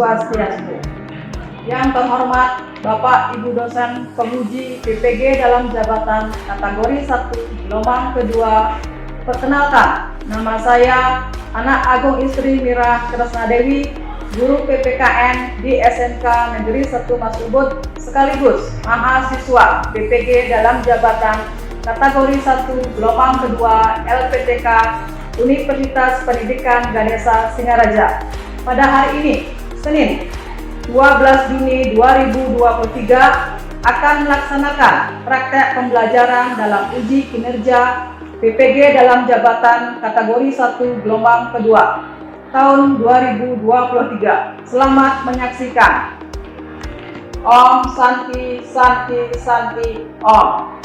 Swastiastu. Yang terhormat Bapak Ibu dosen penguji PPG dalam jabatan kategori 1 gelombang kedua, perkenalkan, nama saya Anak Agung Istri Mira Kresnadewi, guru PPKN di SMK Negeri 1 Mas Ubud, sekaligus mahasiswa PPG dalam jabatan kategori 1 gelombang kedua LPTK Universitas Pendidikan Ganesha Singaraja. Pada hari ini, Senin 12 Juni 2023, akan melaksanakan praktek pembelajaran dalam uji kinerja PPG dalam jabatan kategori 1 gelombang kedua tahun 2023. Selamat menyaksikan. Om Santi Santi Santi Om.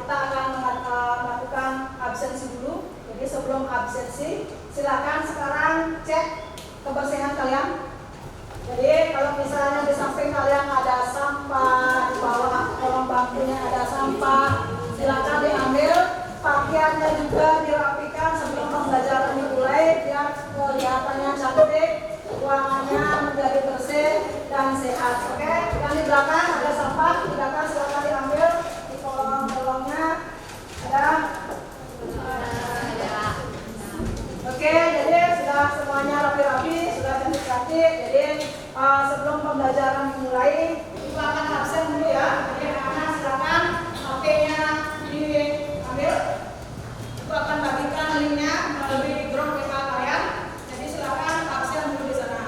Kita akan melakukan absensi dulu. Jadi sebelum absensi, silakan sekarang cek kebersihan kalian. Jadi kalau misalnya di samping kalian ada sampah, di bawah kolong bangkunya ada sampah, silakan diambil. Pakaiannya juga dirapikan sebelum pembelajaran dimulai biar kelihatannya cantik, ruangannya menjadi bersih dan sehat. Oke, yang di belakang ada sampah, silakan diambil. Kolongnya ada. Oke, jadi sudah semuanya rapi-rapi, sudah cantik-cantik. Jadi sebelum pembelajaran dimulai, kita akan absen dulu ya. Jadi anak-anak silakan HP-nya diambil. Itu akan bagikan linknya melalui grup WA kalian. Jadi silakan absen dulu di sana.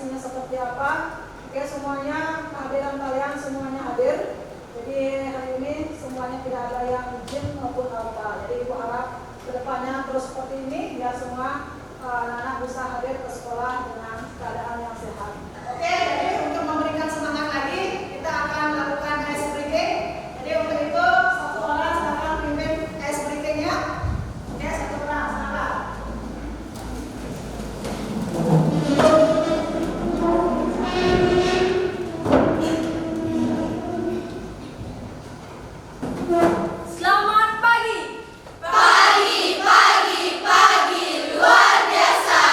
isinya seperti apa. Oke, semuanya kehadiran kalian semuanya hadir. Jadi hari ini semuanya tidak ada yang izin maupun apa. Jadi Ibu harap kedepannya terus seperti ini biar semua anak-anak bisa hadir ke sekolah dengan keadaan yang sehat. Oke, jadi untuk memberikan semangat lagi kita akan lakukan ice breaking. Jadi untuk itu satu orang silakan pimpin ice breakingnya. Oke, satu orang silakan. Selamat pagi. Pagi luar biasa.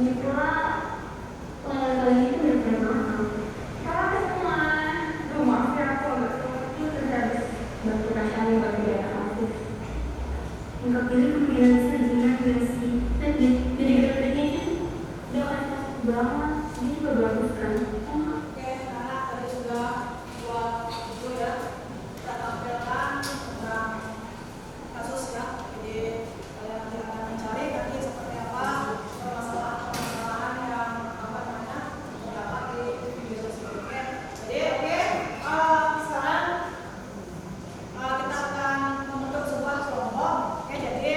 Lagi pula pelayanan kalian itu benar-benar mahal. Kalau semua, aduh maaf ya aku agak terlalu terus Bantu Tasya membagi data aku. Enggak pilih pemilihan sejenak versi dan gede-gede itu udah kasih banget. Ini juga bagus kan? Oke, anak tadi sudah buat video ya. Kita tampilkan tentang kasus ya. Jadi kalian nanti akan mencari nanti seperti apa permasalahan yang terdapat di video tersebut. Oke. Jadi sekarang kita akan membentuk sebuah kelompok. Oke, jadi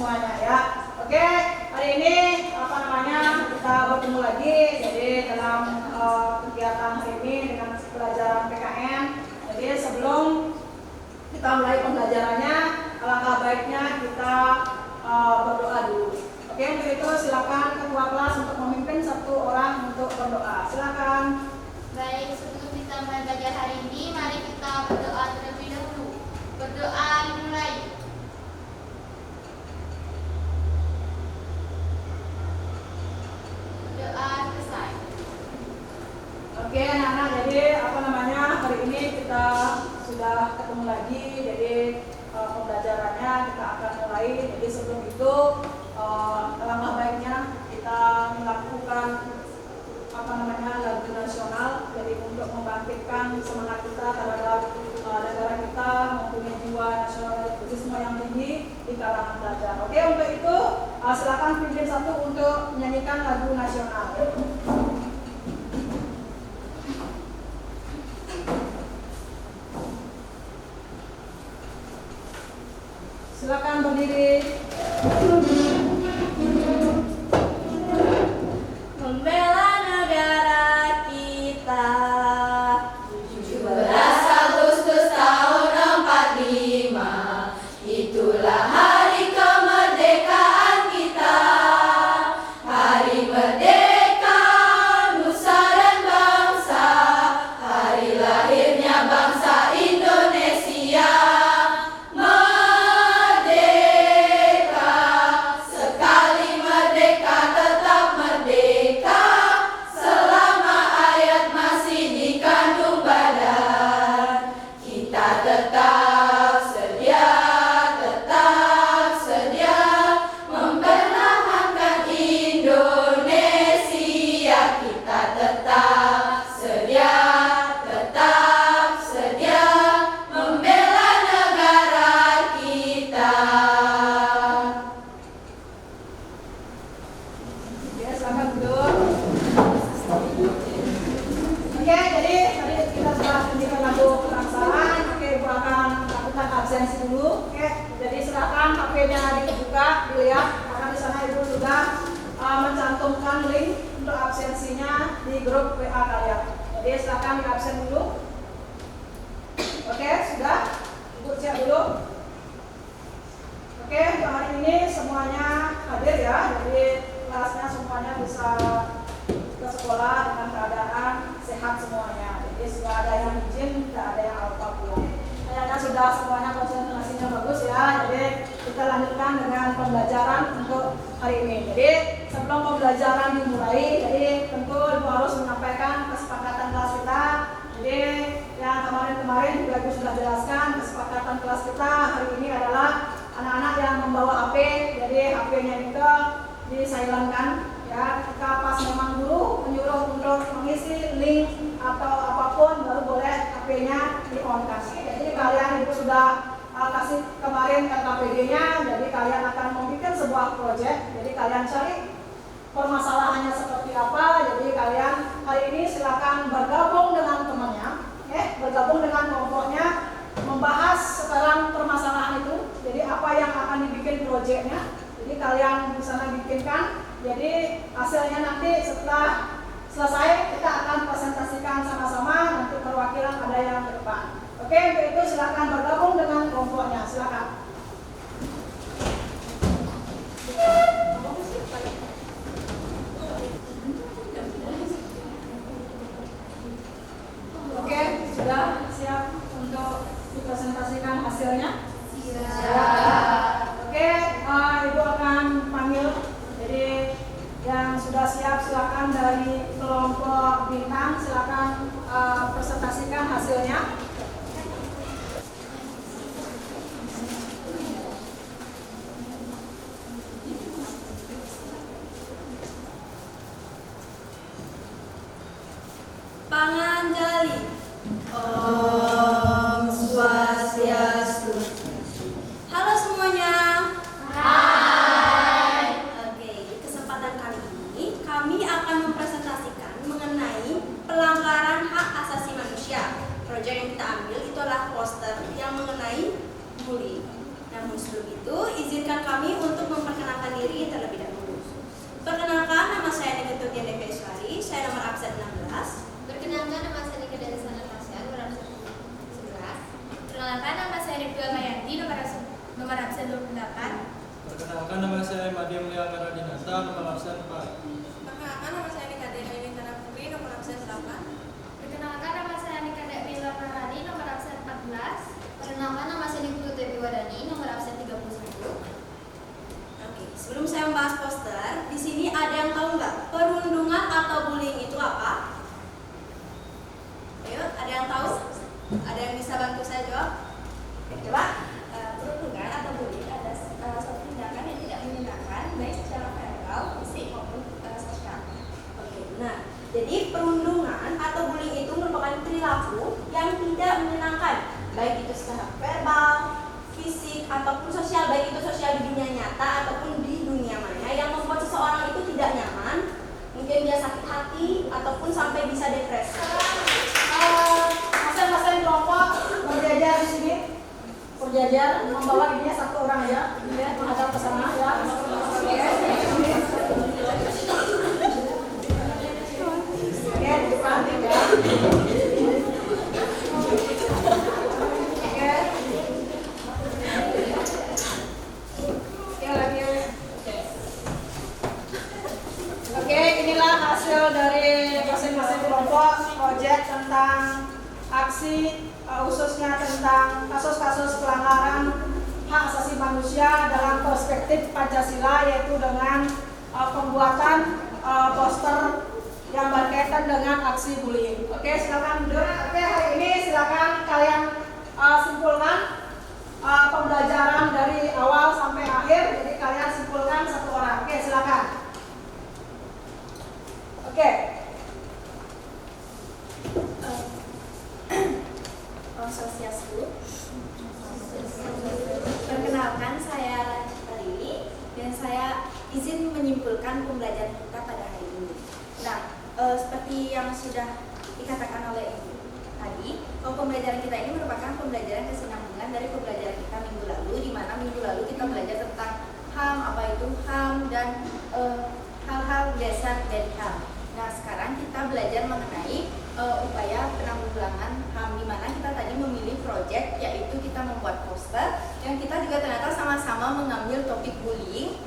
semuanya ya. Oke, hari ini kita bertemu lagi jadi dalam kegiatan hari ini dengan pelajaran PKN. Jadi sebelum kita mulai pembelajarannya, alangkah baiknya kita berdoa dulu. Oke, untuk itu silakan ketua kelas untuk memimpin satu orang untuk berdoa. Silakan. Baik, sebelum kita mulai belajar hari ini, mari kita berdoa terlebih dahulu. Berdoa dimulai. Doa selesai. Oke anak-anak, jadi hari ini kita sudah ketemu lagi. Jadi pembelajarannya kita akan mulai. Jadi sebelum itu alangkah baiknya kita melakukan lagu nasional. Jadi untuk membangkitkan semangat kita terhadap negara kita, mempunyai jiwa nasionalisme yang tinggi di kalangan pelajar. Oke, untuk itu silakan pimpin satu untuk menyanyikan lagu nasional. Silakan berdiri. Membela negara kita. 17 Agustus tahun 45, itulah hari kemerdekaan kita. Hari merdeka nusa dan bangsa, hari lahirnya bangsa Indonesia. Merdeka, sekali merdeka tetap merdeka, selama ayat masih dikandung badan. Kita tetap sedia mempertahankan Indonesia. Kita tetap sedia membela negara kita. Ya, selamat duduk. Oke, jadi tadi kita sudah menyanyikan lagu kebangsaan. Oke, Ibu akan lakukan absensi dulu. Oke, jadi silakan HP-nya dibuka, dilihat karena di sana Ibu sudah mencantumkan link untuk absensinya di grup WA kalian. Jadi silakan di absen dulu. Oke, sudah. Ibu siap dulu. Oke, untuk hari ini semuanya hadir ya. Jadi kelasnya semuanya bisa ke sekolah dengan keadaan sehat semuanya. Jadi sudah ada yang izin, tidak ada yang alpa pulang. Kayaknya sudah semuanya konsentrasinya bagus ya. Jadi kita lanjutkan dengan pembelajaran untuk hari ini. Jadi sebelum pembelajaran dimulai, jadi tentu Ibu harus menyampaikan kesepakatan kelas kita. Jadi yang kemarin juga Ibu sudah jelaskan kesepakatan kelas kita hari ini adalah anak-anak yang membawa HP. Jadi HP-nya itu disilentkan ya. Ketika pas memang guru menyuruh untuk mengisi link atau apapun baru boleh HP-nya di-on-kan. Jadi kalian Ibu sudah kasih kemarin KKPD-nya. Jadi kalian akan membuat sebuah proyek. Jadi kalian cari permasalahannya seperti apa. Jadi kalian hari ini silakan bergabung dengan temannya, bergabung dengan kelompoknya, membahas sekarang permasalahan itu. Jadi apa yang akan dibikin proyeknya. Jadi kalian di sana bikinkan. Jadi hasilnya nanti setelah selesai kita akan presentasikan sama-sama. Nanti perwakilan ada yang ke depan. Oke, untuk itu silakan bergabung dengan kelompoknya. Silakan. Oke, sudah siap untuk dipresentasikan hasilnya? Siap. Oke, Ibu akan panggil. Jadi yang sudah siap silakan dari kelompok bintang, silakan presentasikan hasilnya. absen 28. Perkenalkan, nama saya Madi Mulia Karadinata, nomor absen 4. Perkenalkan, nama saya Nika Dewi Tanah Putri, nomor absen 8. Perkenalkan, nama saya Nika Dewi Lamarani, nomor absen 14. Perkenalkan, nama saya Niputu Dewi Wadani, nomor absen 31. Oke, sebelum saya membahas poster, di sini ada yang tahu nggak perundungan atau bullying itu apa? Ayo, ada yang tahu? Ada yang bisa bantu saya jawab? Coba. Perundungan atau bullying adalah suatu tindakan yang tidak menyenangkan baik secara verbal, fisik maupun sosial. Oke, nah, jadi perundungan atau bullying itu merupakan perilaku yang tidak menyenangkan, baik itu secara verbal, fisik, ataupun sosial, baik itu sosial di dunia nyata ataupun di dunia maya, yang membuat seseorang itu tidak nyaman, mungkin dia sakit hati ataupun sampai bisa depresi. Masing-masing kelompok berjajar di sini, berjajar membawa dirinya satu orang aja, ya, menghadap ke sana ya. Oke, di depan ya. Oke, inilah hasil dari masing-masing kelompok proyek tentang aksi khususnya tentang kasus-kasus pelanggaran hak asasi manusia dalam perspektif Pancasila, yaitu dengan pembuatan poster yang berkaitan dengan aksi bullying. Oke, silakan duduk. Oke, hari ini silakan kalian simpulkan pembelajaran dari awal sampai akhir. Jadi kalian simpulkan satu orang. Oke, silakan. Oke. Sosiasku. Perkenalkan, saya Rani dan saya izin menyimpulkan pembelajaran kita pada hari ini. Nah, seperti yang sudah dikatakan oleh Ibu tadi, pembelajaran kita ini merupakan pembelajaran kesinambungan dari pembelajaran kita minggu lalu, di mana minggu lalu kita belajar tentang HAM, apa itu HAM, dan hal-hal dasar dari HAM. Nah, sekarang kita belajar mengenai upaya penanggulangan HAM, di mana kita tadi memilih proyek, yaitu kita membuat poster, yang kita juga ternyata sama-sama mengambil topik bullying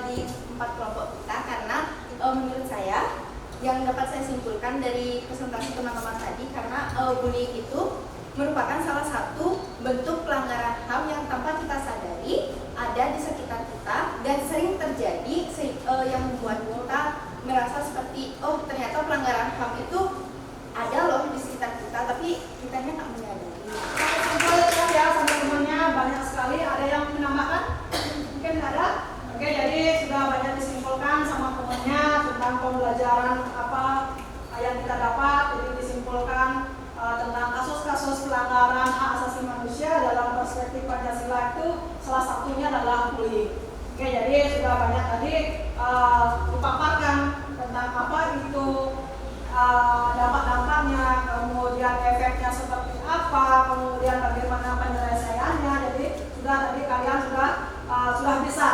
di 4 kelompok kita, karena menurut saya yang dapat saya simpulkan dari presentasi teman-teman tadi, karena bullying itu merupakan salah satu bentuk pelanggaran HAM yang tanpa kita sadari ada di sekitar kita dan sering terjadi, yang membuat kita merasa seperti, oh ternyata pelanggaran HAM itu ada loh di sekitar kita, tapi kita nggak menyadari. Simpulkan ya sama temannya, banyak sekali. Ada yang menambahkan? Mungkin ada. Oke, jadi sudah banyak disimpulkan sama temannya tentang pembelajaran apa yang kita dapat. Jadi disimpulkan tentang kasus-kasus pelanggaran hak asasi manusia dalam perspektif Pancasila, itu salah satunya adalah bullying. Oke, jadi sudah banyak tadi dipaparkan tentang apa itu dampak-dampaknya, kemudian efeknya seperti apa, kemudian bagaimana penyelesaiannya. Jadi sudah tadi kalian sudah bisa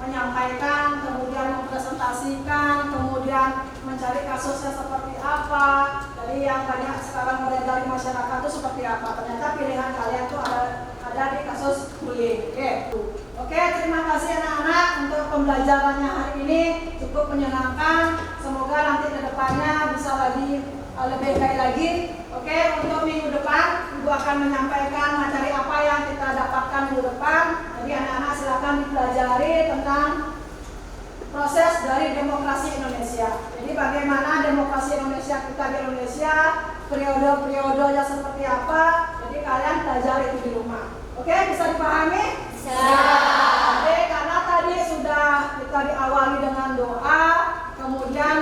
menyampaikan, kemudian mempresentasikan, kemudian mencari kasusnya seperti apa. Jadi yang banyak sekarang beredar di masyarakat itu seperti apa. Ternyata pilihan kalian itu ada di kasus bullying. Oke, terima kasih anak-anak untuk pembelajarannya hari ini, cukup menyenangkan. Semoga nanti ke depannya bisa lebih baik lagi. Oke, untuk minggu depan Ibu akan menyampaikan materi apa yang kita dapatkan minggu depan. Jadi anak-anak silakan dipelajari tentang proses dari demokrasi Indonesia. Jadi bagaimana demokrasi Indonesia kita di Indonesia, periode-periodenya seperti apa. Jadi kalian pelajari itu di rumah. Oke, bisa dipahami? Bisa. Oke, karena tadi sudah kita diawali dengan doa, kemudian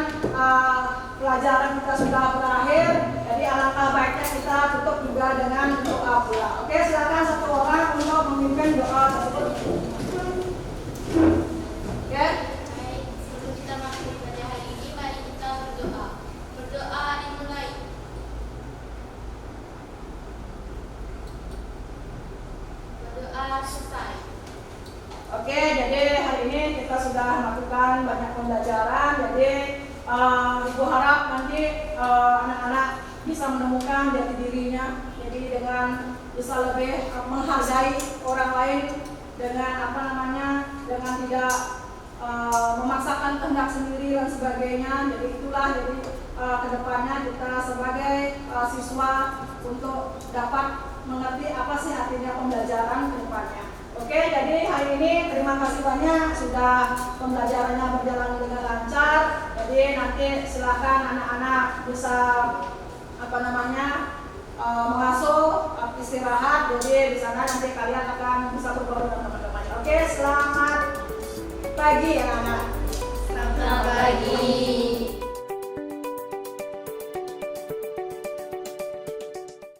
pelajaran kita sudah berakhir. Jadi alangkah baiknya kita tutup juga dengan doa pula. Oke, silakan satu orang untuk memimpin doa tersebut. Oke. Baik, sebelum kita masuk pada hari ini, mari kita berdoa. Berdoa dimulai. Berdoa selesai. Oke, jadi hari ini kita sudah melakukan banyak pembelajaran. Jadi Ibu harap nanti anak-anak bisa menemukan jati dirinya. Jadi dengan bisa lebih menghargai orang lain, dengan dengan tidak memaksakan kehendak sendiri dan sebagainya. Jadi itulah kedepannya kita sebagai siswa untuk dapat mengerti apa sih artinya pembelajaran kedepannya. Oke, jadi hari ini terima kasih banyak sudah pembelajarannya berjalan dengan lancar. Jadi nanti silakan anak-anak bisa mengasuh istirahat. Jadi di sana nanti kalian akan bisa berbaur dengan teman-teman. Oke, selamat pagi anak-anak. Selamat pagi.